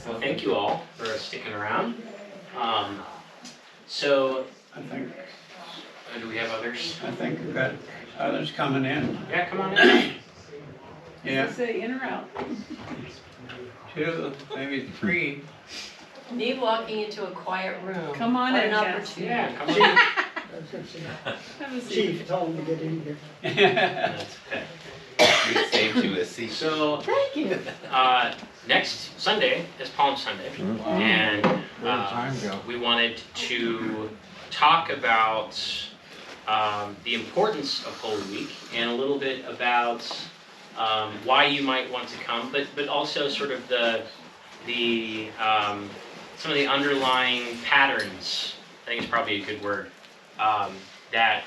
Well, thank you all for sticking around. So, I think do we have others? we've got others coming in. Yeah, come on in. Yeah, Say in or out. 2, maybe 3. Me walking into a quiet room. Come on What in, an Cass. opportunity. Yeah, come on in. Have a seat. Chief told him to get in here. That's okay. We saved you a seat. So, Thank you. next Sunday is Palm Sunday, and we wanted to talk about the importance of Holy Week and a little bit about why you might want to come, but also sort of the some of the underlying patterns. I think it's probably a good word that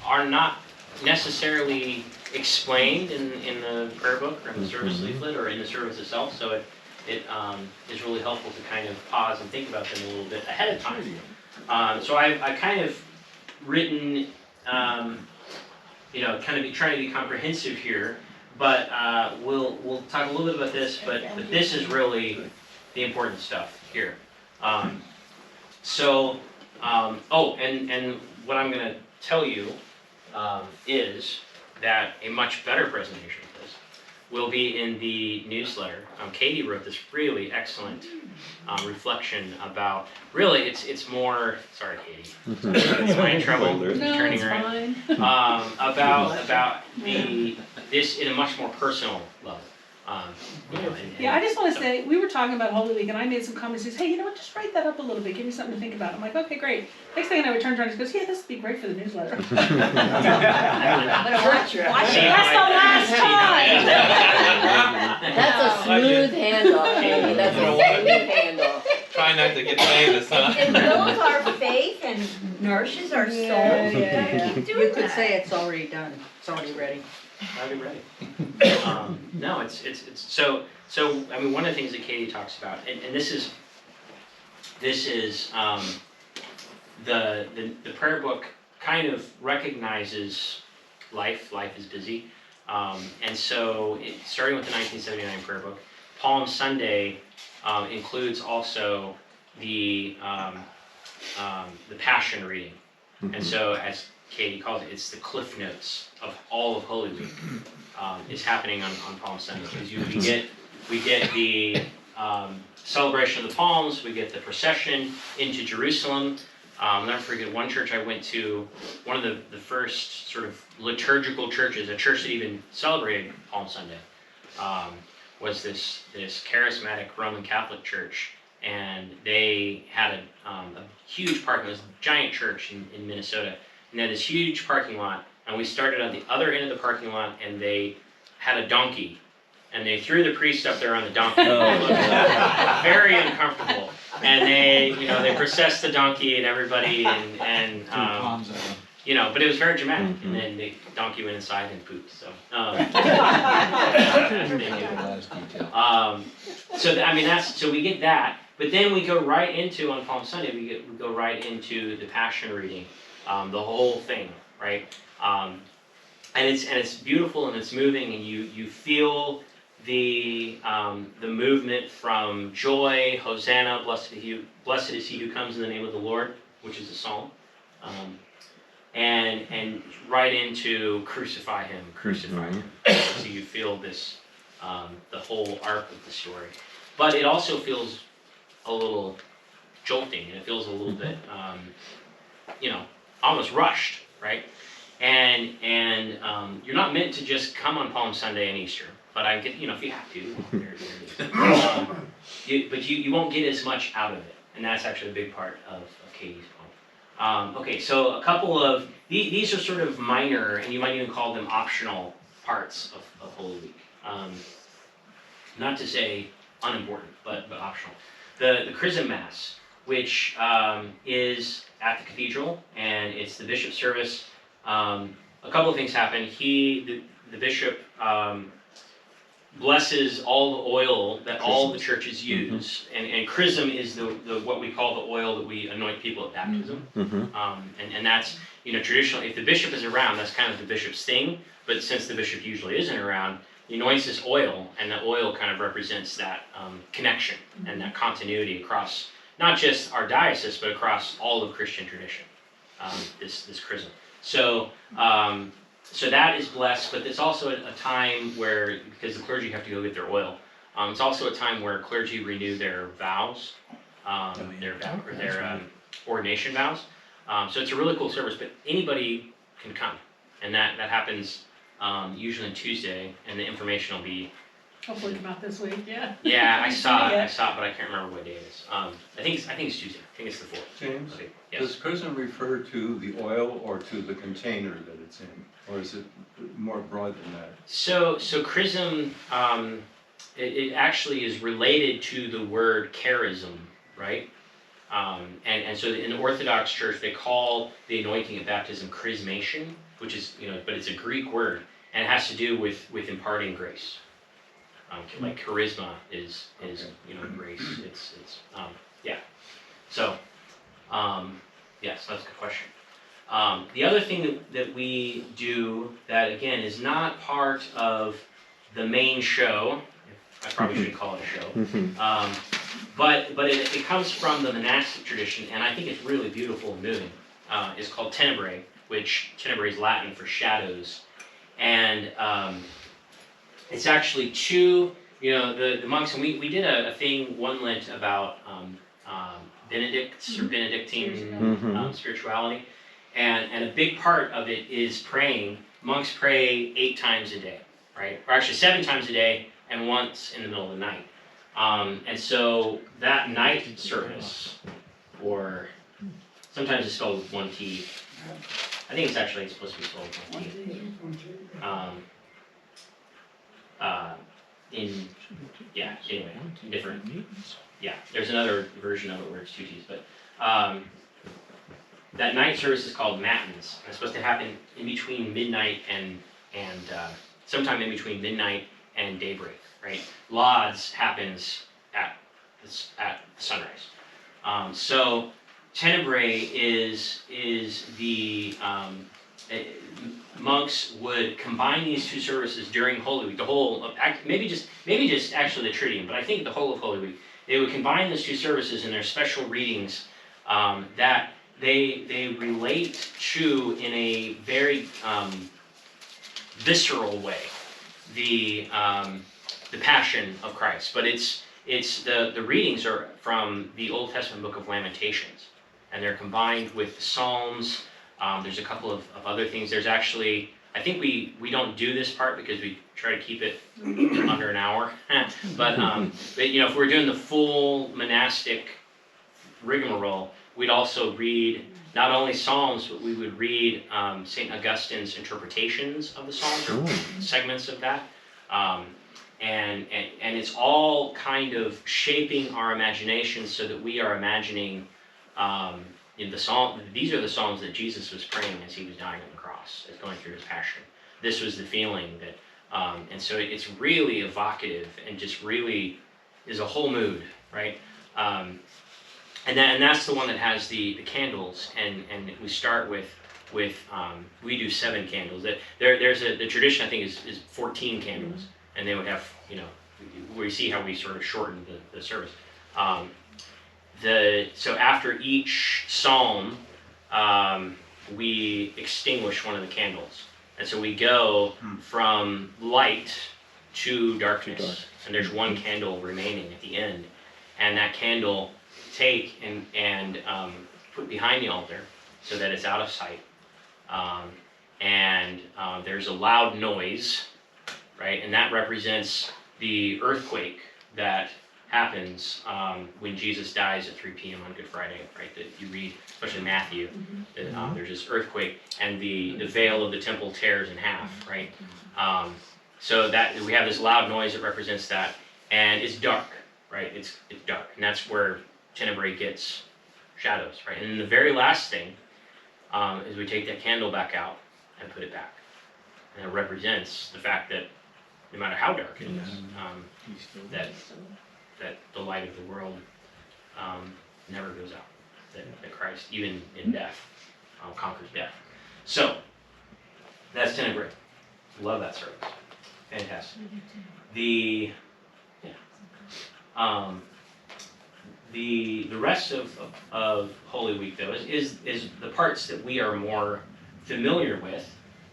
are not necessarily explained in the prayer book or in the service leaflet or in the service itself, so it is really helpful to kind of pause and think about them a little bit ahead of time. So I kind of written, kind of trying to be comprehensive here, but we'll talk a little bit about this, but this is really the important stuff here. And what I'm going to tell you is that a much better presentation of this will be in the newsletter. Katie wrote this really excellent reflection about, really it's more, sorry Katie, am I in trouble? No, Turning it's around. fine. About this in a much more personal level. Yeah, I just want to say, we were talking about Holy Week, and I made some comments. He says, hey, you know what, just write that up a little bit, give me something to think about. I'm like, okay, great. Next thing I turned around and he goes, yeah, this would be great for the newsletter. I'm gonna watch your. That's the last time! That's a smooth handle. Amy. That's a smooth handle. Try not to get famous, huh? It builds our faith and nourishes our soul. Yeah. Keep doing You could that. say it's already done, it's already ready. Already ready. No, it's so. I mean, one of the things that Katie talks about, and this is the prayer book kind of recognizes life. Life is busy, and so starting with the 1979 prayer book, Palm Sunday includes also the Passion reading, and so as Katie calls it, it's the cliff notes of all of Holy Week. Is happening on Palm Sunday because we get the celebration of the palms, we get the procession into Jerusalem. I'll never forget one church I went to, one of the first sort of liturgical churches, a church that even celebrated Palm Sunday, was this charismatic Roman Catholic church, and they had a huge parking lot. It was a giant church in Minnesota. And they had this huge parking lot, and we started on the other end of the parking lot, and they had a donkey, and they threw the priest up there on the donkey. Very uncomfortable. And they processed the donkey and everybody, and but it was very dramatic. And then the donkey went inside and pooped. So, so we get that, but then we go right into on Palm Sunday. We go right into the Passion reading. The whole thing, right? And it's beautiful and it's moving, and you feel the movement from joy, Hosanna, blessed is he who comes in the name of the Lord, which is a psalm, and right into crucify him. So you feel this the whole arc of the story, but it also feels a little jolting, and it feels a little bit almost rushed, right? And you're not meant to just come on Palm Sunday and Easter, but I get, if you have to, but you won't get as much out of it, and that's actually a big part of Katie's point. Okay, so a couple of these are sort of minor, and you might even call them optional parts of Holy Week. Not to say unimportant, but optional. The Chrism Mass, which is at the cathedral, and it's the bishop's service. A couple of things happen. The bishop blesses all the oil that all the churches use, and chrism is the what we call the oil that we anoint people at baptism. And that's, traditionally, if the bishop is around, that's kind of the bishop's thing. But since the bishop usually isn't around, he anoints this oil, and the oil kind of represents that connection and that continuity across not just our diocese, but across all of Christian tradition. This chrism. So that is blessed, but it's also a time where, because the clergy have to go get their oil, it's also a time where clergy renew their vows, their ordination vows. So it's a really cool service, but anybody can come, and that happens usually on Tuesday, and the information will be. Hopefully come out this week, yeah. Yeah, I saw it, Yeah. but I can't remember what day it is. I think it's Tuesday. I think it's the 4th. James, Okay, yes. does chrism refer to the oil or to the container that it's in? Or is it more broad than that? So chrism, it actually is related to the word charism, right? And so in the Orthodox Church, they call the anointing at baptism chrismation, which is, but it's a Greek word, and it has to do with imparting grace. Like charisma is grace. It's yeah. So yes, that's a good question. The other thing that we do that again is not part of the main show. I probably shouldn't call it a show. But it comes from the monastic tradition, and I think it's really beautiful and moving. It's called tenebrae, which tenebrae is Latin for shadows, and it's actually two. The monks, and we did a thing one Lent about Benedicts or Benedictine spirituality, and a big part of it is praying. Monks pray 8 times a day, right? Or actually 7 times a day, and once in the middle of the night. And so that night service, or sometimes it's spelled with 1 T. I think it's supposed to be spelled with 1 T. Anyway, different. Yeah, there's another version of it where it's 2 T's, but that night service is called matins. It's supposed to happen in between midnight and sometime in between midnight and daybreak, right? Lauds happens at sunrise. So tenebrae is the monks would combine these 2 services during Holy Week. The whole of maybe just actually the Triduum, but I think the whole of Holy Week. They would combine those 2 services in their special readings that they relate to in a very visceral way the Passion of Christ. But it's the readings are from the Old Testament book of Lamentations, and they're combined with the Psalms. There's a couple of other things. There's actually, I think we don't do this part because we try to keep it under an hour. but if we're doing the full monastic rigmarole, we'd also read not only Psalms, but we would read St. Augustine's interpretations of the Psalms, or segments of that. And it's all kind of shaping our imagination so that we are imagining in the psalm. These are the psalms that Jesus was praying as he was dying on the cross, as going through his passion. This was the feeling that, and so it's really evocative and just really is a whole mood, right? And that's the one that has the candles, and we start with we do 7 candles. There's the tradition I think is 14 candles, and they would have we see how we sort of shortened the service. So after each psalm, we extinguish one of the candles, and so we go from light to darkness, and there's 1 candle remaining at the end, and that candle take and put behind the altar so that it's out of sight, and there's a loud noise, right, and that represents the earthquake that happens when Jesus dies at 3 p.m. on Good Friday, right? That you read, especially Matthew, that there's this earthquake and the veil of the temple tears in half, right? So that we have this loud noise that represents that, and it's dark, right? It's dark, and that's where tenebrae gets shadows, right? And then the very last thing is we take that candle back out and put it back, and it represents the fact that no matter how dark it is, that the light of the world never goes out. That Christ, even in death, conquers death. So that's tenebrae. Love that service. Fantastic. The the rest of Holy Week though is the parts that we are more familiar with,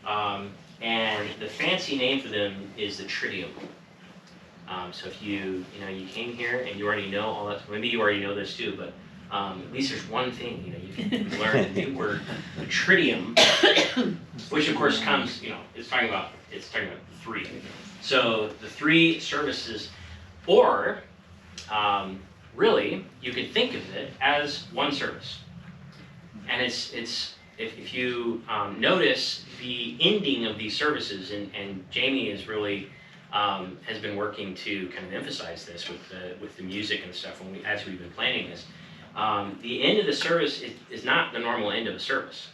and the fancy name for them is the Triduum. So if you came here and you already know all that, maybe you already know this too, but at least there's one thing you can learn the new word, the Triduum, which of course comes it's talking about three. So the three services, or really you could think of it as one service, and it's if you notice the ending of these services, and Jamie is really has been working to kind of emphasize this with the music and stuff as we've been planning this. The end of the service is not the normal end of a service,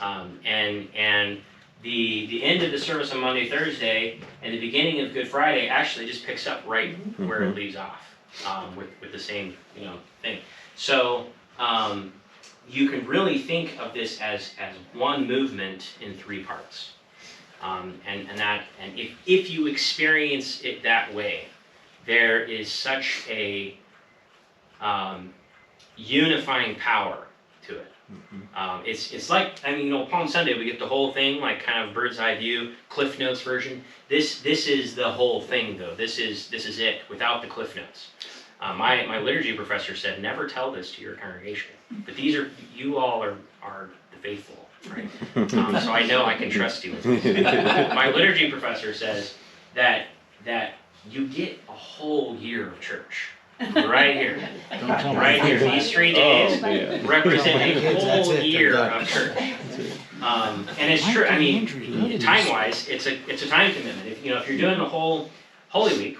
and the end of the service on Monday, Thursday, and the beginning of Good Friday actually just picks up right where it leaves off, with the same thing. So you can really think of this as one movement in three parts. And if you experience it that way, there is such a unifying power to it. It's like, Palm Sunday we get the whole thing, like kind of bird's eye view, Cliff Notes version. This is the whole thing though. This is it without the Cliff Notes. My liturgy professor said, never tell this to your congregation, but you all are the faithful. Right? So I know I can trust you with this. My liturgy professor says that you get a whole year of church right here. Right here. These 3 days represent a whole year of church. And it's true. Time-wise, it's a time commitment. If you're doing the whole Holy Week,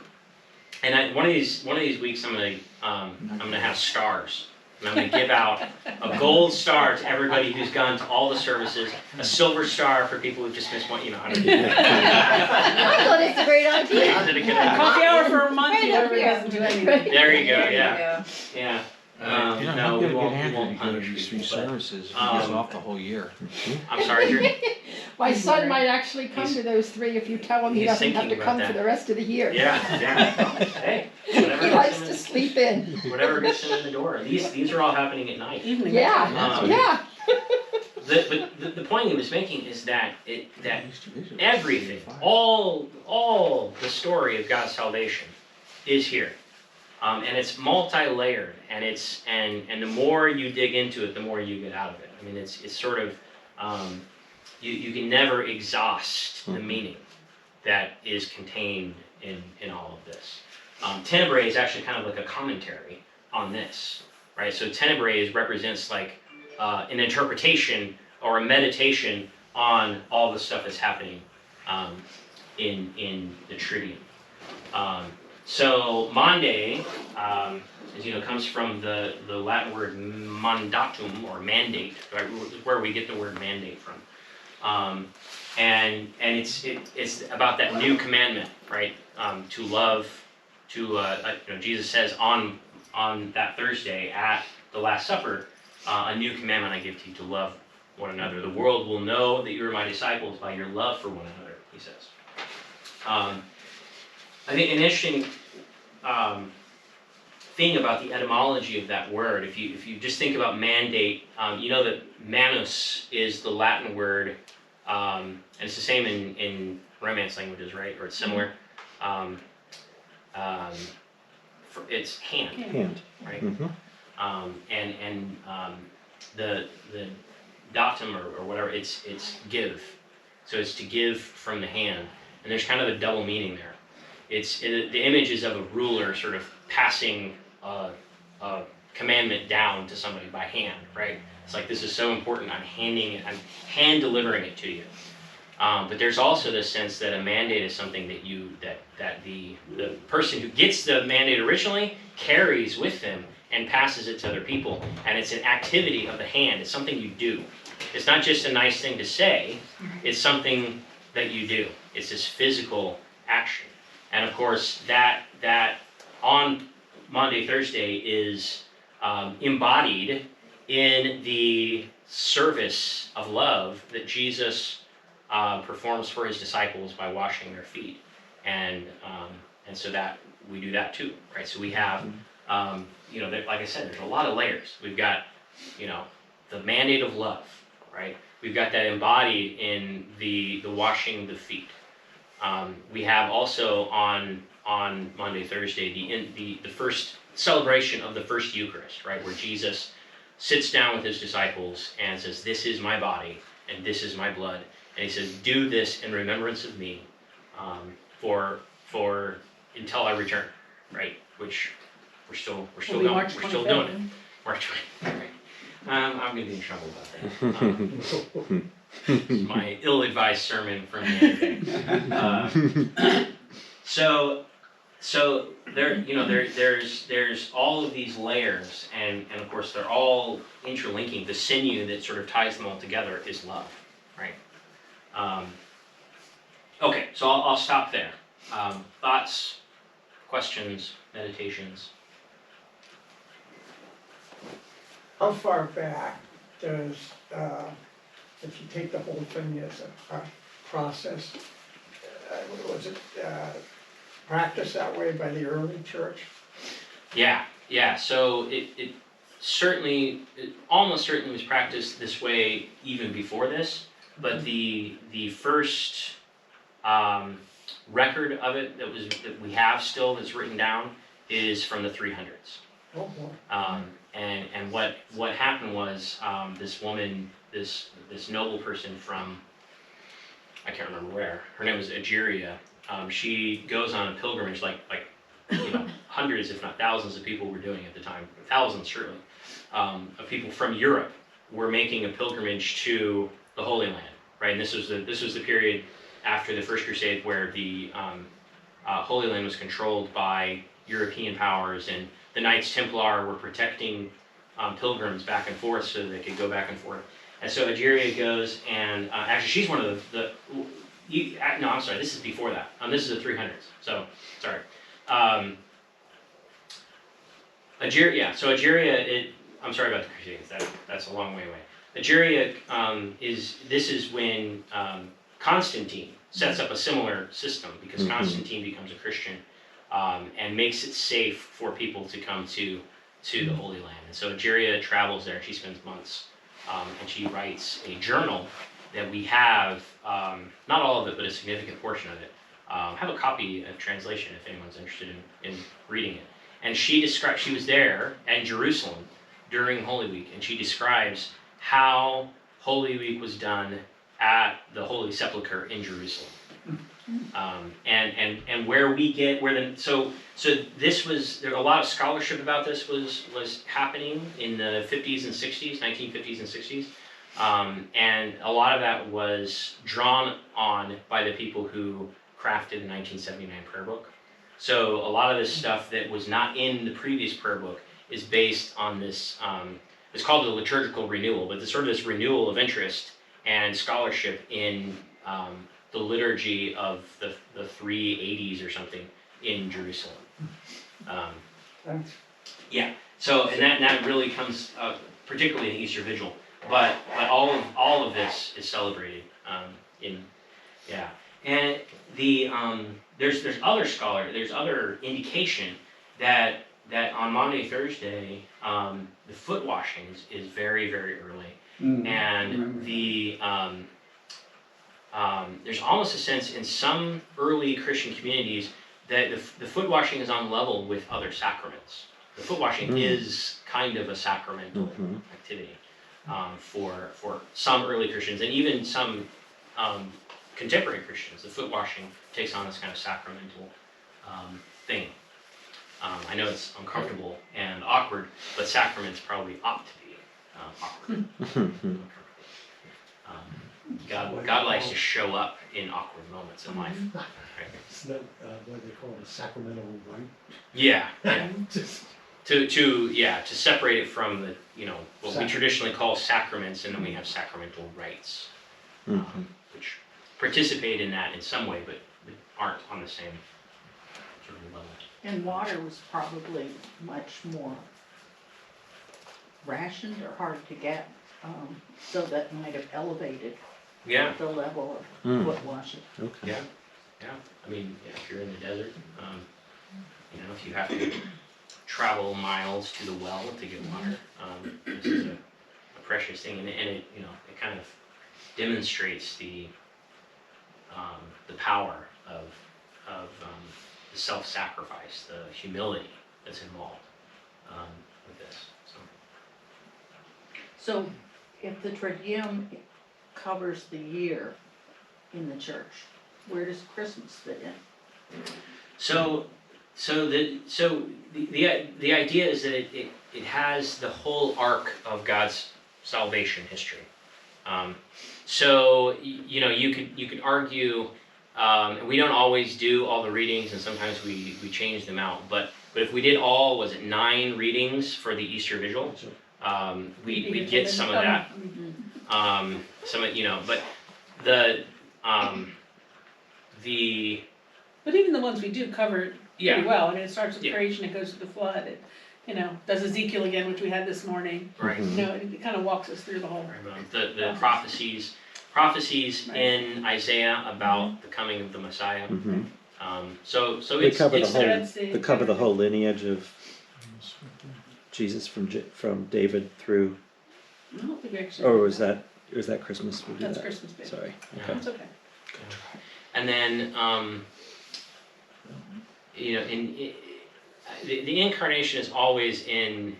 and one of these weeks I'm gonna have stars. And I'm going to give out a gold star to everybody who's gone to all the services, a silver star for people who just missed one. I don't know. I thought it's a great idea. Coffee hour for a month, whoever doesn't do anything. There you go, yeah. No, we won't to punish these people, three but, services, it's off the whole year. I'm sorry, Drew. My son might actually come to those three if you tell him he he's doesn't have to thinking come about for that. the rest of the year. Yeah. Hey, whatever He gets likes him to in, sleep in. whatever gets him in the door. These are all happening at night. Evening. Yeah, yeah. But the point he was making is that everything, all the story of God's salvation is here, and it's multi-layered, and the more you dig into it, the more you get out of it. It's sort of you can never exhaust the meaning that is contained in all of this. Tenebrae is actually kind of like a commentary on this, right? So Tenebrae represents like an interpretation or a meditation on all the stuff that's happening in the Triduum. So Monday, as you know, comes from the Latin word mandatum, or mandate, right? Where we get the word mandate from. And it's about that new commandment, right? To love, Jesus says on that Thursday at the Last Supper, a new commandment I give to you, to love one another. The world will know that you are my disciples by your love for one another, he says. I think an interesting thing about the etymology of that word, if you just think about mandate, you know that manus is the Latin word, and it's the same in Romance languages, right? Or it's similar. It's hand, right? And the datum or whatever, it's give. So it's to give from the hand, and there's kind of a double meaning there. The image is of a ruler sort of passing a commandment down to somebody by hand, right? It's like, this is so important, I'm hand delivering it to you. But there's also this sense that a mandate is something that the person who gets the mandate originally carries with them and passes it to other people. And it's an activity of the hand. It's something you do. It's not just a nice thing to say. It's something that you do. It's this physical action. And of course, that on Maundy Thursday is embodied in the service of love that Jesus performs for his disciples by washing their feet. and so that we do that too, right? So we have, like I said, there's a lot of layers. We've got, the mandate of love, right? We've got that embodied in the washing the feet. We have also on Monday, Thursday, the first celebration of the first Eucharist, right, where Jesus sits down with his disciples and says, "This is my body and this is my blood," and he says, "Do this in remembrance of me, for until I return," right? Which we're still Will be going, March we're still doing it. 25th. March 20th. Right. I'm going to be in trouble about that. This is my ill-advised sermon from the other day. So there, there's all of these layers, and of course they're all interlinking. The sinew that sort of ties them all together is love, right? Okay, so I'll stop there. Thoughts, questions, meditations? How far back does, if you take the whole thing as a process, was it practiced that way by the early church? Yeah. So it almost certainly was practiced this way even before this, but the first record of it that we have still that's written down is from the 300s. Oh, boy. And what happened was this woman, this noble person from, I can't remember where, her name was Egeria. She goes on a pilgrimage like hundreds if not thousands of people were doing at the time, thousands certainly, of people from Europe were making a pilgrimage to the Holy Land, right? And this was the period after the First Crusade where the Holy Land was controlled by European powers, and the Knights Templar were protecting pilgrims back and forth so they could go back and forth. And so Egeria goes, and actually she's one of no, I'm sorry, this is before that. This is the 300s, so sorry. Egeria, I'm sorry about the Crusades, that's a long way away. Egeria this is when Constantine sets up a similar system, because Constantine becomes a Christian and makes it safe for people to come to the Holy Land. And so Egeria travels there, she spends months, and she writes a journal that we have, not all of it, but a significant portion of it. I have a copy of translation if anyone's interested in reading it. And she was there at Jerusalem during Holy Week, and she describes how Holy Week was done at the Holy Sepulchre in Jerusalem. And where we get so this was there a lot of scholarship about this was happening in the 50s and 60s, 1950s and 60s, and a lot of that was drawn on by the people who crafted the 1979 prayer book. So a lot of this stuff that was not in the previous prayer book is based on this. It's called the liturgical renewal, but this renewal of interest and scholarship in the liturgy of the 380s or something in Jerusalem. Thanks. Yeah. So and that really comes particularly in Easter Vigil, but all of this is celebrated and there's other indication that on Maundy Thursday the foot washing is very, very early, and there's almost a sense in some early Christian communities that the foot washing is on level with other sacraments. The foot washing is kind of a sacramental activity for some early Christians, and even some contemporary Christians. The foot washing takes on this kind of sacramental thing. I know it's uncomfortable and awkward, but sacraments probably ought to be awkward. God likes to show up in awkward moments in life. Right? Isn't that what they call it, a sacramental rite? Yeah. To separate it from what we traditionally call sacraments, and then we have sacramental rites, which participate in that in some way, but aren't on the same sort of level. And water was probably much more rationed or hard to get, so that might have elevated the level of foot washing. Okay. Yeah, I mean, if you're in the desert, you know, if you have to travel miles to the well to get water, this is a precious thing, and it, you know, it kind of demonstrates the power of the self-sacrifice, the humility that's involved with this. So if the Triduum covers the year in the church, where does Christmas fit in? So the idea is that it has the whole arc of God's salvation history. So you know, you could argue, and we don't always do all the readings, and sometimes we change them out. But if we did all, was it 9 readings for the Easter Vigil? We'd get some of that. Some of, you know, but But even the ones we do cover Yeah. pretty well. I mean, it starts with Yeah. creation, it goes to the flood, it, you know, does Ezekiel again, which we had this morning. Right. You know, it kind of walks us through the whole. The prophecies Right. in Isaiah about the coming of the Messiah. So They it's cover the it's whole. there. Red Sea, They cover the whole lineage of Jesus from David through. I don't think we actually. Or did was that Christmas? We did That's that. Christmas, baby. Sorry. Yeah. Okay. It's okay. And then you know, the incarnation is always in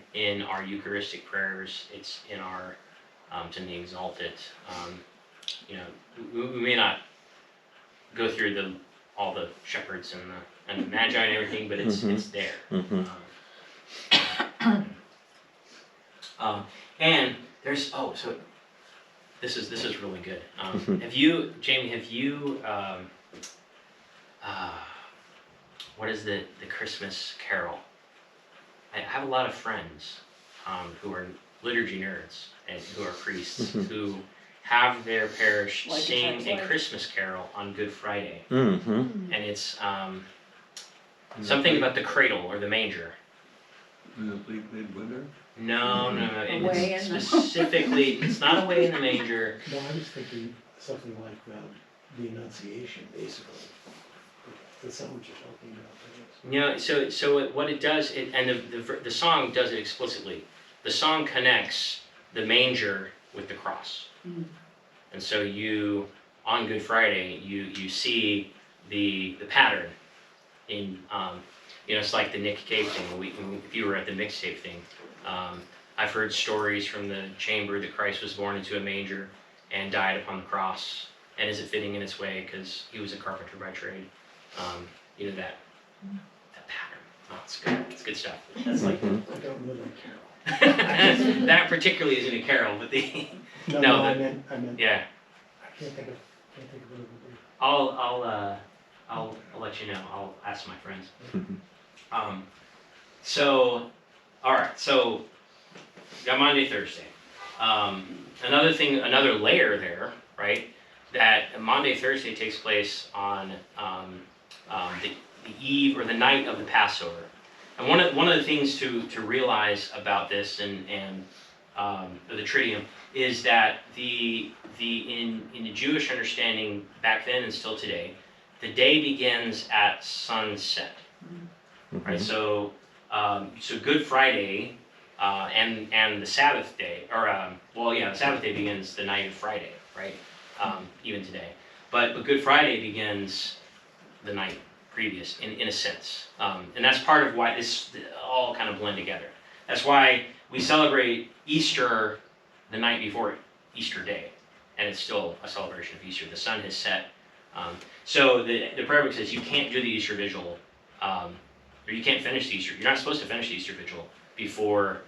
our Eucharistic prayers. It's in our it's in the Exalted. You know, we may not go through all the shepherds and the magi and everything, but it's there. And there's so this is really good. Have you, Jamie? Have you? What is the Christmas carol? I have a lot of friends who are liturgy nerds and who are priests who have their parish Like sing a like- Christmas carol on Good Friday, Mm-hmm. and it's something about the cradle or the manger. The bleed winter? No. Away It's in the- specifically, it's not away in the manger. No, I was thinking something like the Annunciation, basically. That's not what you're talking about, I guess. You know, so what it does, and the song does it explicitly. The song connects the manger with the cross, and so you on Good Friday you see the pattern in you know, it's like the Nick Cave thing. If you were at the mixtape thing, I've heard stories from the chamber that Christ was born into a manger and died upon the cross. And is it fitting in its way because he was a carpenter by trade? You know, that pattern. Oh, it's good. It's good stuff. That's like I don't know that carol. that particularly isn't a carol, but the No, I the- meant, yeah. I can't think of what it would be. I'll let you know. I'll ask my friends. So, all right. So, got Monday, Thursday. Another layer there, right? That Monday, Thursday takes place on the eve or the night of the Passover. And one of the things to realize about this and the Triduum is that in the Jewish understanding back then and still today, the day begins at sunset. Right. So Good Friday and the Sabbath day, or the Sabbath day begins the night of Friday, right? Even today, but Good Friday begins the night previous, in a sense, and that's part of why this all kind of blend together. That's why we celebrate Easter the night before Easter Day, and it's still a celebration of Easter. The sun has set. So the prayer book says you can't do the Easter Vigil, or you can't finish the Easter. You're not supposed to finish the Easter Vigil before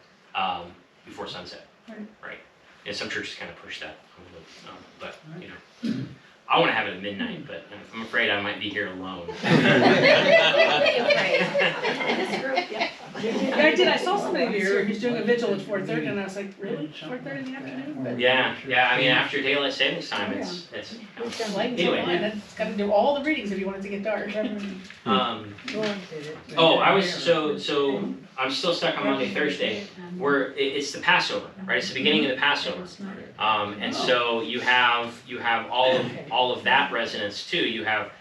sunset, right? And some churches kind of push that a little bit, but you know, I want to have it at midnight, but I'm afraid I might be here alone. Yeah, I did. I saw somebody here who's doing a vigil at 4:30, and I was like, really? 4:30 in the afternoon? But Yeah. I mean, after daylight savings time, it's it's got light until Anyway. 9. It's got to do all the readings if you want it to get dark. So I'm still stuck on Monday, Thursday, where it's the Passover, right? It's the beginning of the Passover, and so you have all of that resonance too. You have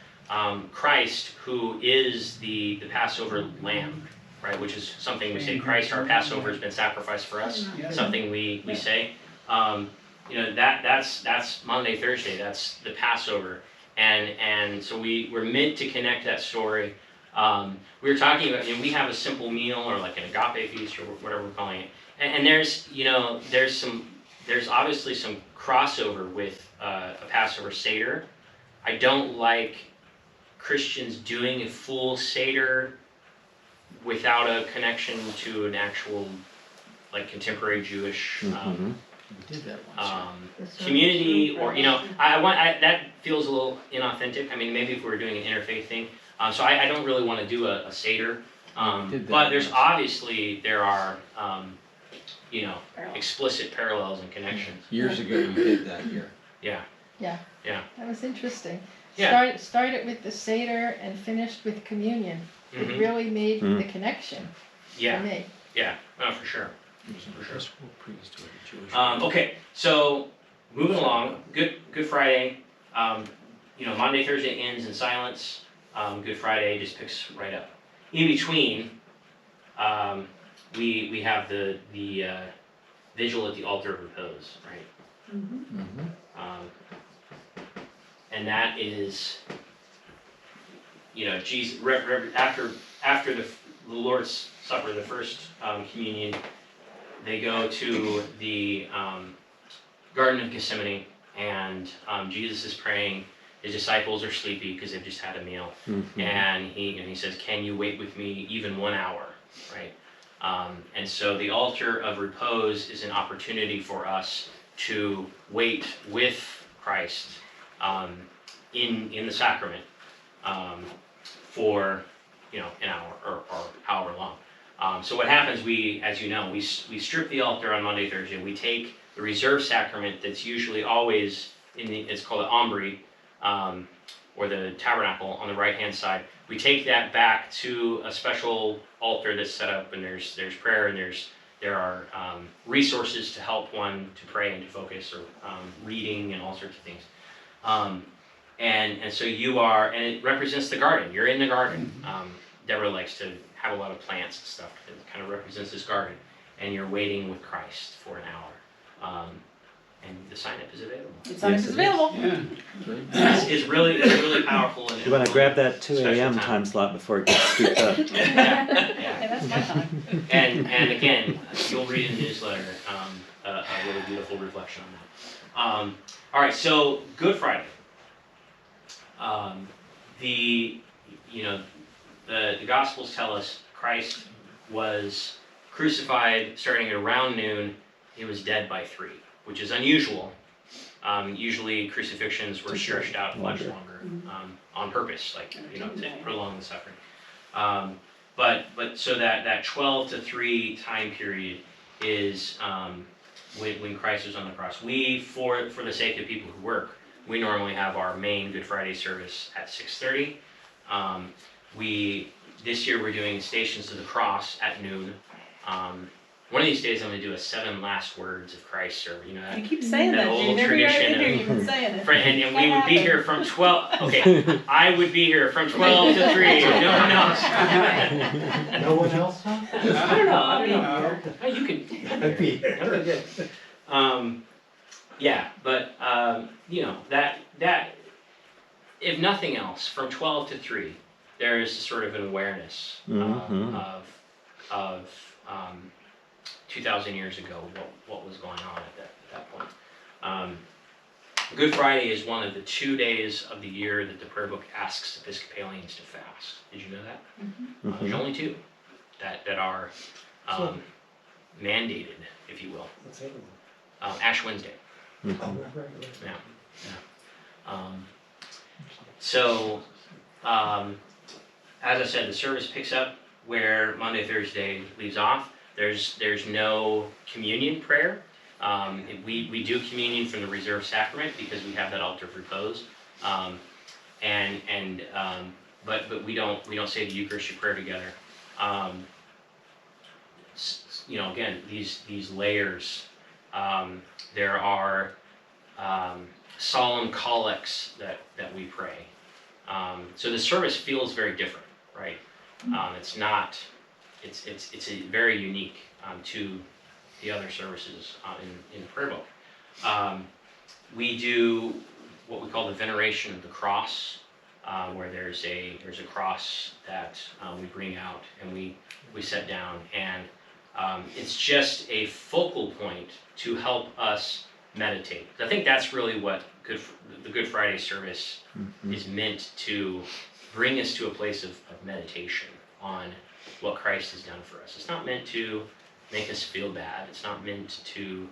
Christ, who is the Passover lamb, right? Which is something we say, Christ, our Passover, has been sacrificed for us. Something we say. That's Monday, Thursday. That's the Passover, and so we're meant to connect that story. We were talking about, we have a simple meal or like an agape feast or whatever we're calling it, and there's obviously some crossover with a Passover Seder. I don't like Christians doing a full Seder without a connection to an actual, like, contemporary Jewish We did that once. community, or that feels a little inauthentic. I mean, maybe if we were doing an interfaith thing. So I don't really want to do a Seder. But there are explicit parallels and connections. Years ago, you did that here. Yeah. Yeah. Yeah. That was interesting. Yeah. Started with the Seder and finished with communion. It really made the connection for Yeah. me. Yeah. No, for sure. He was an Episcopal priest or a Jewish. Okay, so moving along, Good Friday. Monday, Thursday ends in silence. Good Friday just picks right up. In between, we have the vigil at the altar of repose, right? And that is, Jesus after the Lord's Supper, the first communion. They go to the Garden of Gethsemane, and Jesus is praying. His disciples are sleepy because they've just had a meal, and he says, "Can you wait with me even 1 hour?" Right, and so the altar of repose is an opportunity for us to wait with Christ in the sacrament for an hour or however long. So what happens, we strip the altar on Monday, Thursday. We take the reserved sacrament that's usually always it's called the ambry, or the tabernacle on the right-hand side. We take that back to a special altar that's set up, and there's prayer, and there are resources to help one to pray and to focus, or reading and all sorts of things. And so and it represents the garden. You're in the garden. Deborah likes to have a lot of plants and stuff. It kind of represents this garden, and you're waiting with Christ for an hour. And the sign-up is available. The sign-up is available. Yeah. It's really powerful. And You want to grab that 2 special a.m. time slot before it gets scooped up. Yeah, that's my time. And again, you'll read in the newsletter a really beautiful reflection on that. All right, so Good Friday. The Gospels tell us Christ was crucified starting at around noon. He was dead by 3, which is unusual. Usually crucifixions were stretched out much longer on purpose, to prolong the suffering. But so that 12 to 3 time period is when Christ was on the cross. We, for the sake of people who work, we normally have our main Good Friday service at 6:30. This year we're doing Stations of the Cross at noon. One of these days I'm going to do a 7 last words of Christ, or You keep saying that, old Dave. Every year I tradition get here, of- you've been saying it. and we would be here from 12. Okay, I would be here from 12 to 3. No one else. No one else, huh? I don't know. I mean, No. you can. I'd be here. Okay, good. Yeah, but that if nothing else, from 12 to 3, there is sort of an awareness of 2,000 years ago what was going on at that point. Good Friday is one of the 2 days of the year that the prayer book asks Episcopalians to fast. Did you know that? There's only 2 that are mandated, if you will. What's the other one? Ash Wednesday. Oh, right. Yeah. So, as I said, the service picks up where Monday, Thursday leaves off. There's no communion prayer. We do communion from the reserved sacrament because we have that altar of repose. But we don't say the Eucharistic prayer together. Again, these layers. There are solemn collects that we pray. So the service feels very different, right? It's not, it's a very unique to the other services in the prayer book. We do what we call the veneration of the cross, where there's a cross that we bring out and we set down, and it's just a focal point to help us meditate. I think that's really what the Good Friday service is meant to bring us to a place of meditation on what Christ has done for us. It's not meant to make us feel bad. It's not meant to,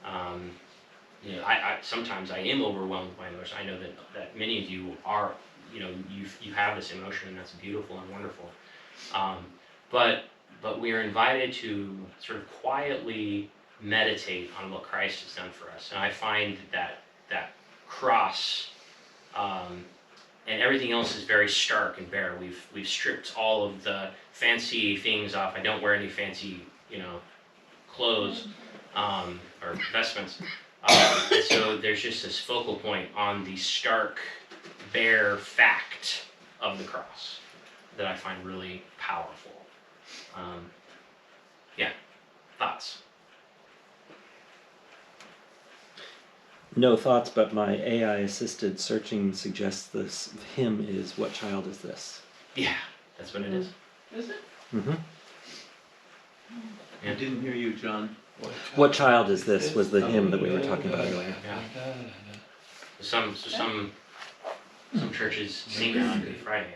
I sometimes I am overwhelmed by emotion. I know that many of you are, you have this emotion, and that's beautiful and wonderful. But we are invited to sort of quietly meditate on what Christ has done for us. And I find that cross and everything else is very stark and bare. We've stripped all of the fancy things off. I don't wear any fancy, clothes or vestments. And so there's just this focal point on the stark, bare fact of the cross that I find really powerful. Thoughts? No thoughts, but my AI-assisted searching suggests this hymn is "What Child Is This?" Yeah, that's what it is. Is it? Mm-hmm. I didn't hear you, John. "What Child Is This?" was the hymn that we were talking about earlier. Yeah. Some churches sing that on Good Friday.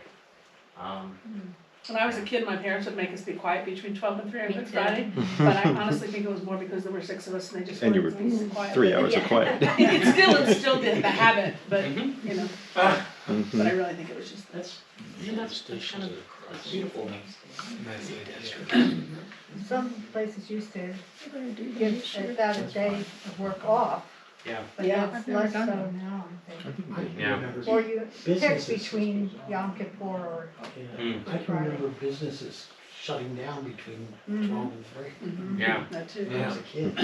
When I was a kid, my parents would make us be quiet between 12 and 3 on Me Good too. Friday, but I honestly think it was more because there were 6 of us and they just And you wanted were to be quiet. 3 hours of Yeah. quiet. It still instilled the habit, but, Mhm. but I really think it was just, That's Manifestations of the cross. beautiful. Nice idea. Some places used to give about a day of work off, Yeah. but Yeah. that's less so now, I think. I can Yeah. remember Or you pick businesses- between Yom Kippur or, Mm. I can remember businesses shutting down between 12 and 3 Yeah. that too. when I was a kid.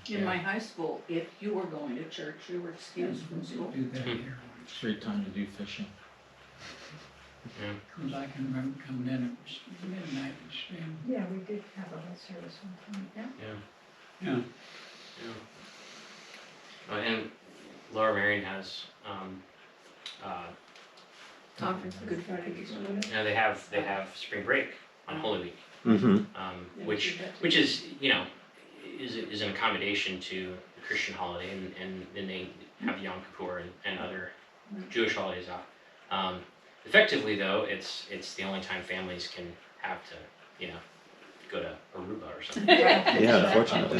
In my high school, if you were going to church, you were excused from school. Do that here. It's a great time to do fishing. Cause I can remember coming in, it was midnight and staying. yeah, we did have a whole service one time, yeah. Yeah. And Laura Marion has, Conference, Good Friday, they have spring break on Holy Week, Mm-hmm. which is is an accommodation to the Christian holiday, and then they have Yom Kippur and other Jewish holidays off. Effectively, though, it's the only time families can have to go to Aruba or something. Yeah, unfortunately.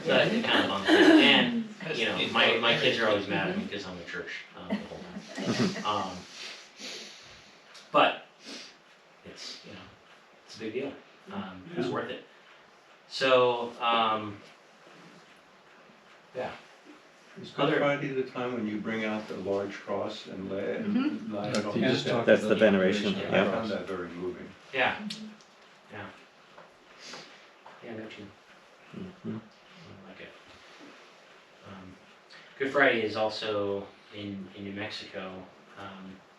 But it kind of bums me out. And my kids are always mad at me because I'm at church the whole time. But it's it's a big deal. It's worth it. So Is Good Friday the time when you bring out the large cross and lay it on You just talked That's about the veneration, I yeah. found that very moving. yeah. No too. Mhm. I like it. Good Friday is also in New Mexico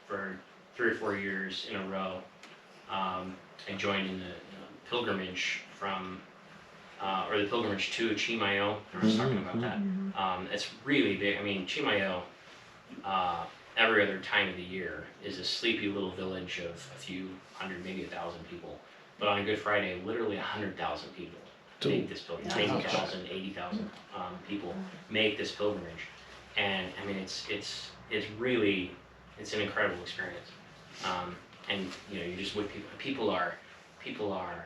for 3 or 4 years in a row. I joined in the pilgrimage from, or the pilgrimage to Chimayo. I was talking about that. It's really big. I mean, Chimayo, every other time of the year, is a sleepy little village of a few hundred, maybe 1,000 people. But on Good Friday, literally 100,000 people make this pilgrimage. 80,000, 80,000 people make this pilgrimage, and I mean it's really an incredible experience. And you're just with people. People are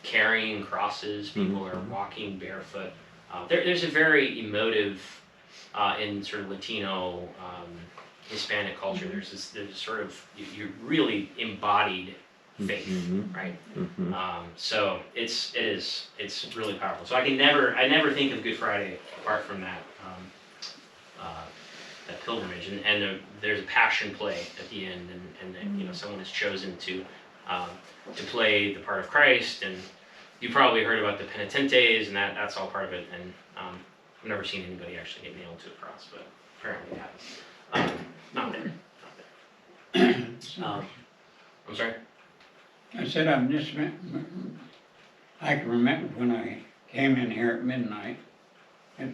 carrying crosses. People are walking barefoot. There's a very emotive in sort of Latino, Hispanic culture. There's sort of you're really embodied faith, right? So it's really powerful. So I never think of Good Friday apart from that that pilgrimage, and there's a passion play at the end, and someone is chosen to play the part of Christ, and you probably heard about the penitentes, and that's all part of it, and I've never seen anybody actually get nailed to a cross, but apparently it happens. not there. I'm sorry? I said I'm just, I can remember when I came in here at midnight, I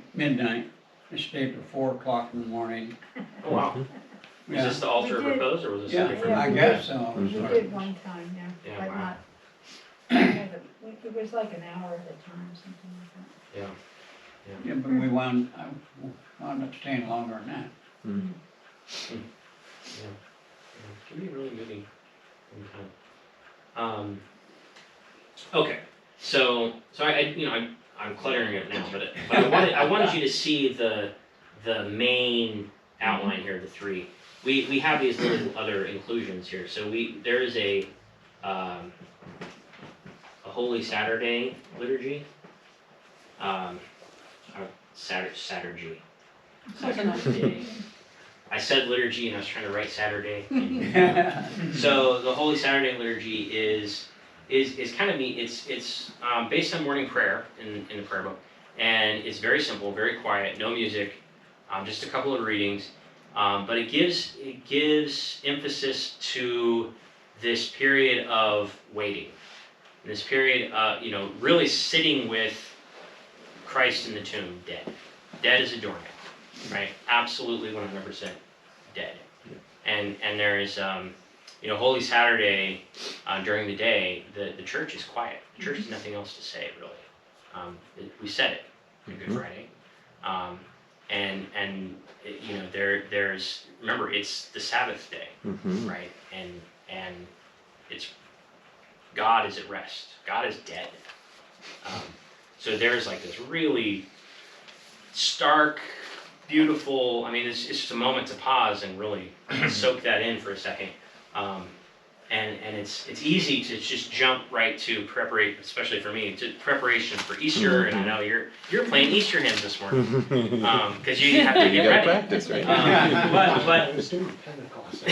stayed till 4 o'clock in the morning. Oh, wow. Yeah. Is this the altar of We did. repose, or was this Yeah, a different? I guess so. We did one time, yeah, Yeah, but wow. not, it was like an hour at a time, something like that. Yeah. Yeah, but we wound up staying longer than that. Yeah. It can be really moving. Okay, so I'm cluttering it now, but I wanted you to see the main outline here, the three. We have these little other inclusions here. So there is a Holy Saturday liturgy. Saturday. I said liturgy and I was trying to write Saturday. So the Holy Saturday liturgy is kind of neat. It's based on morning prayer in the prayer book, and it's very simple, very quiet, no music, just a couple of readings, but it gives emphasis to this period of waiting, this period, really sitting with Christ in the tomb, dead as a doornail, right? Absolutely 100% dead. And there is, Holy Saturday during the day, the church is quiet. The church has nothing else to say, really. We said it on Good Friday, there's remember it's the Sabbath day, right? And it's God is at rest. God is dead. So there's like this really stark, beautiful. I mean, it's just a moment to pause and really soak that in for a second. And it's easy to just jump right to preparation, especially for me, to preparation for Easter. And I know you're playing Easter hymns this morning because you have to get ready. Practice, right? I was doing Pentecost.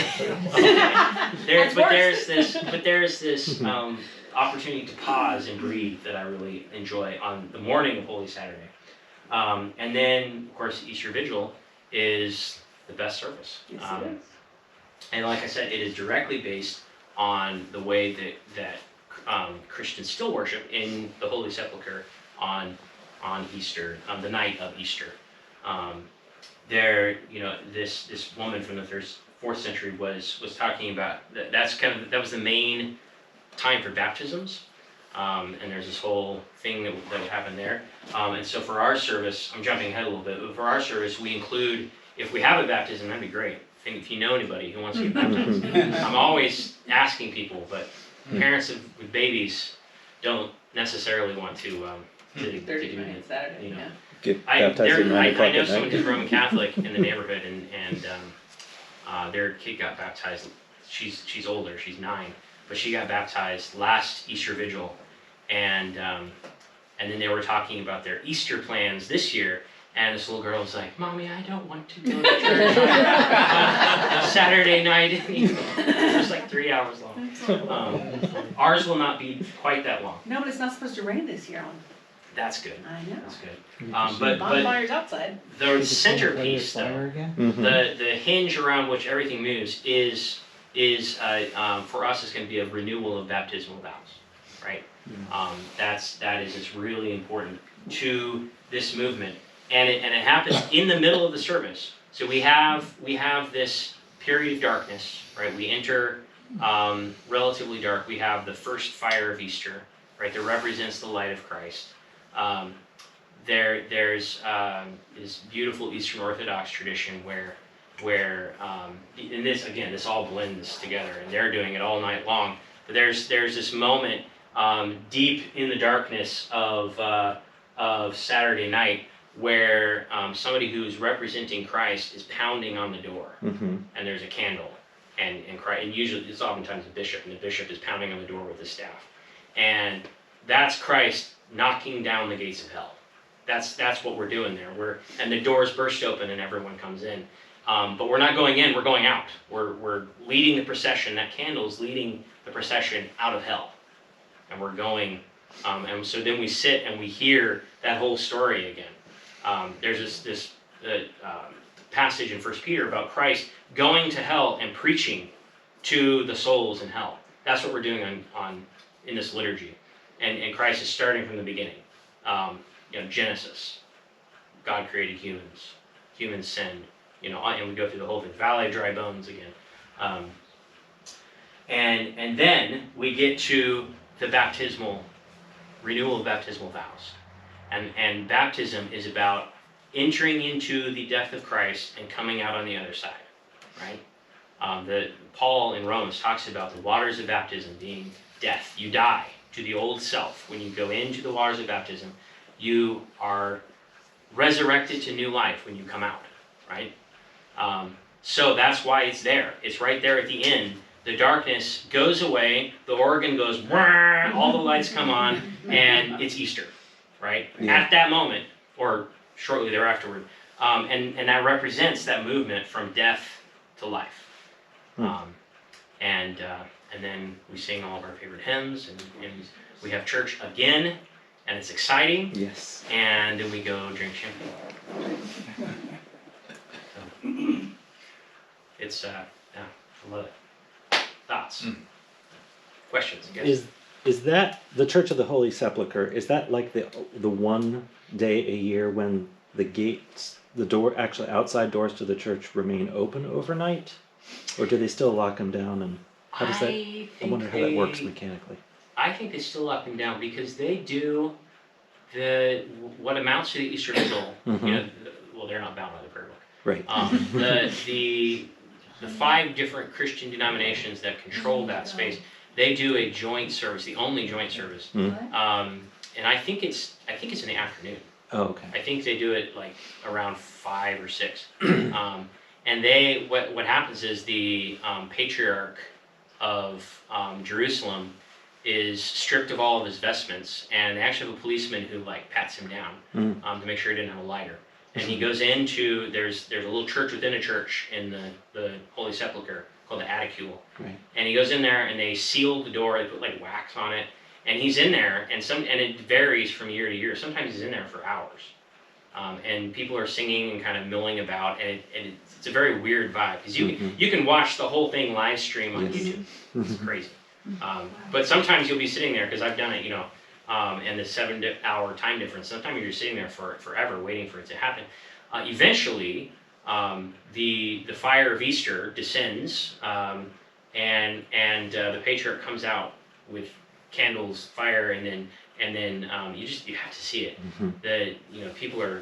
There's this opportunity to pause and breathe that I really enjoy on the morning of Holy Saturday. And then, of course, Easter Vigil is the best service. Yes, it is. And like I said, it is directly based on the way that Christians still worship in the Holy Sepulchre on Easter, the night of Easter. This woman from the 4th century was talking about that was the main time for baptisms. And there's this whole thing that would happen there. And so for our service, I'm jumping ahead a little bit, but for our service, we include, if we have a baptism, that'd be great. If you know anybody who wants to get baptized. I'm always asking people, but parents with babies don't necessarily want to do Thursday, Saturday, you know. yeah. Get baptized at 9 I o'clock know at someone night. who's Roman Catholic in the neighborhood, and their kid got baptized. She's older, she's 9, but she got baptized last Easter Vigil, and then they were talking about their Easter plans this year. And this little girl was like, "Mommy, I don't want to go to church on Saturday night." It was like 3 hours long. Ours will not be quite that long. No, but it's not supposed to rain this year. That's good. I know. That's good. But Bonfires outside. the centerpiece, though, Mhm. the hinge around which everything moves is for us is going to be a renewal of baptismal vows, right? That is really important to this movement. And it happens in the middle of the service. So we have this period of darkness, right? We enter relatively dark. We have the first fire of Easter, right? That represents the light of Christ. There's this beautiful Eastern Orthodox tradition where and this all blends together, and they're doing it all night long. But there's this moment deep in the darkness of Saturday night, where somebody who's representing Christ is pounding on the door, and there's a candle, and usually it's oftentimes a bishop, and the bishop is pounding on the door with his staff, and that's Christ knocking down the gates of hell. That's what we're doing there. And the doors burst open and everyone comes in, but we're not going in. We're going out. We're leading the procession. That candle is leading the procession out of hell, and we're going. And so then we sit and we hear that whole story again. There's this passage in 1 Peter about Christ going to hell and preaching to the souls in hell. That's what we're doing in this liturgy. And Christ is starting from the beginning. Genesis. God created humans. Humans sinned. And we go through the whole thing. Valley of dry bones again. And then we get to the renewal of baptismal vows. And baptism is about entering into the death of Christ and coming out on the other side, right? Paul in Romans talks about the waters of baptism being death. You die to the old self. When you go into the waters of baptism, you are resurrected to new life when you come out, right? So that's why it's there. It's right there at the end. The darkness goes away, the organ goes, all the lights come on, and it's Easter, right? Yeah. At that moment, or shortly thereafter. And that represents that movement from death to life. And then we sing all of our favorite hymns, and we have church again, and it's exciting. Yes. And then we go drink champagne. So, it's, yeah, I love it. Thoughts? Questions? Yes? Is that the Church of the Holy Sepulchre? Is that like the one day a year when the gates, actually outside doors to the church remain open overnight, or do they still lock them down? And how does that? I wonder how that works mechanically. I think they still lock them down because they do what amounts to the Easter Vigil. Well, they're not bound by the prayer book. Right. The 5 different Christian denominations that control that space, they do a joint service, the only joint service, and I think it's in the afternoon. Oh, okay. I think they do it like around 5 or 6, and what happens is the patriarch of Jerusalem is stripped of all of his vestments, and they actually have a policeman who like pats him down to make sure he didn't have a lighter. And he goes into, there's a little church within a church in the Holy Sepulchre called the Aedicule. Right. And he goes in there and they seal the door, they put like wax on it, and he's in there, and it varies from year to year. Sometimes he's in there for hours. And people are singing and kind of milling about, and it's a very weird vibe, because you can watch the whole thing live stream on YouTube. It's crazy. But sometimes you'll be sitting there, because I've done it, and the 7-hour time difference. Sometimes you're sitting there for forever waiting for it to happen. Eventually, the fire of Easter descends, and the patriarch comes out with candles, fire, and then you have to see it. People are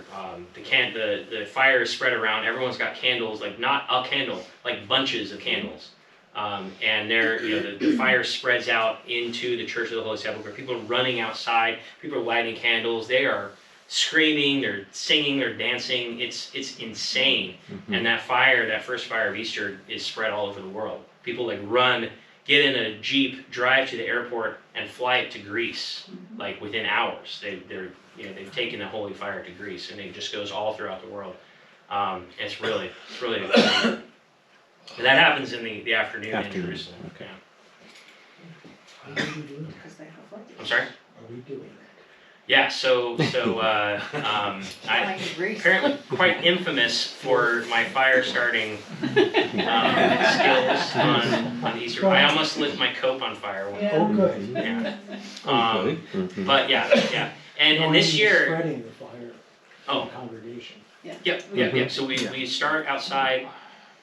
the fire is spread around. Everyone's got candles, like not a candle, like bunches of candles. And the fire spreads out into the Church of the Holy Sepulchre. People are running outside. People are lighting candles. They are screaming. They're singing. They're dancing. It's insane. And that first fire of Easter, is spread all over the world. People like run, get in a Jeep, drive to the airport, and fly it to Greece. Like within hours, they've taken the holy fire to Greece, and it just goes all throughout the world. It's really exciting. And that happens in the afternoon in Jerusalem. Okay. Yeah. I'm sorry? Are we doing that? Yeah, so I'm apparently quite infamous for my fire starting skills on Easter. I almost lit my cope on fire one time. Oh, good. Yeah. But yeah. And this year, Spreading the fire in the congregation. Yep. So we start outside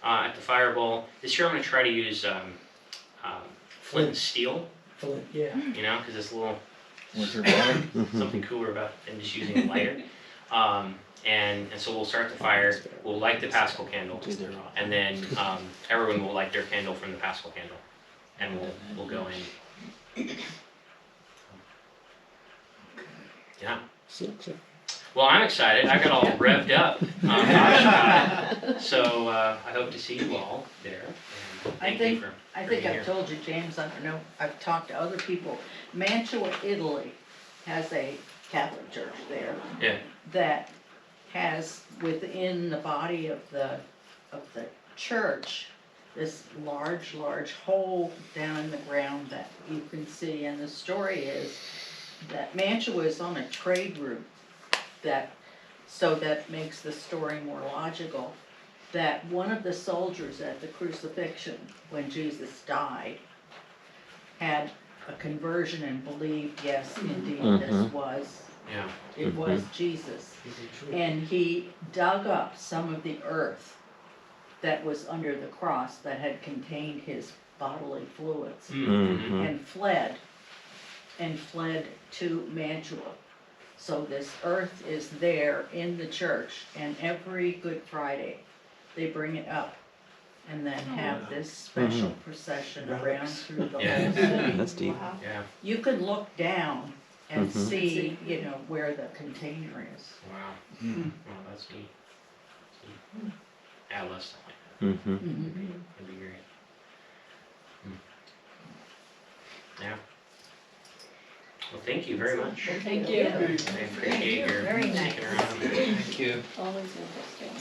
at the fire bowl. This year I'm going to try to use flint and steel. Flint, yeah. Because it's a little something cooler about than just using a lighter. And so we'll start the fire. We'll light the Paschal candle, and then everyone will light their candle from the Paschal candle, and we'll go in. Yeah. Well, I'm excited. I got all revved up. So I hope to see you all there. I think I've told you, James, I don't know, I've talked to other people. Mantua, Italy has a Catholic church there. Yeah. That has within the body of the church this large hole down in the ground that you can see. And the story is that Mantua is on a trade route, so that makes the story more logical. that one of the soldiers at the crucifixion, when Jesus died, had a conversion and believed, yes, indeed, this was, Yeah. it was Jesus. And he dug up some of the earth that was under the cross that had contained his bodily fluids and fled to Mantua. So this earth is there in the church, and every Good Friday, they bring it up and then have this special procession around through the Yeah. whole city. That's deep. Yeah. You could look down and see, you know, where the container is. Wow. Well, that's neat. That's neat. Yeah, I love stuff like that. That'd be great. Yeah. Well, thank you very much. Thank you. I appreciate your Very nice. sticking around. Thank you. Always interesting.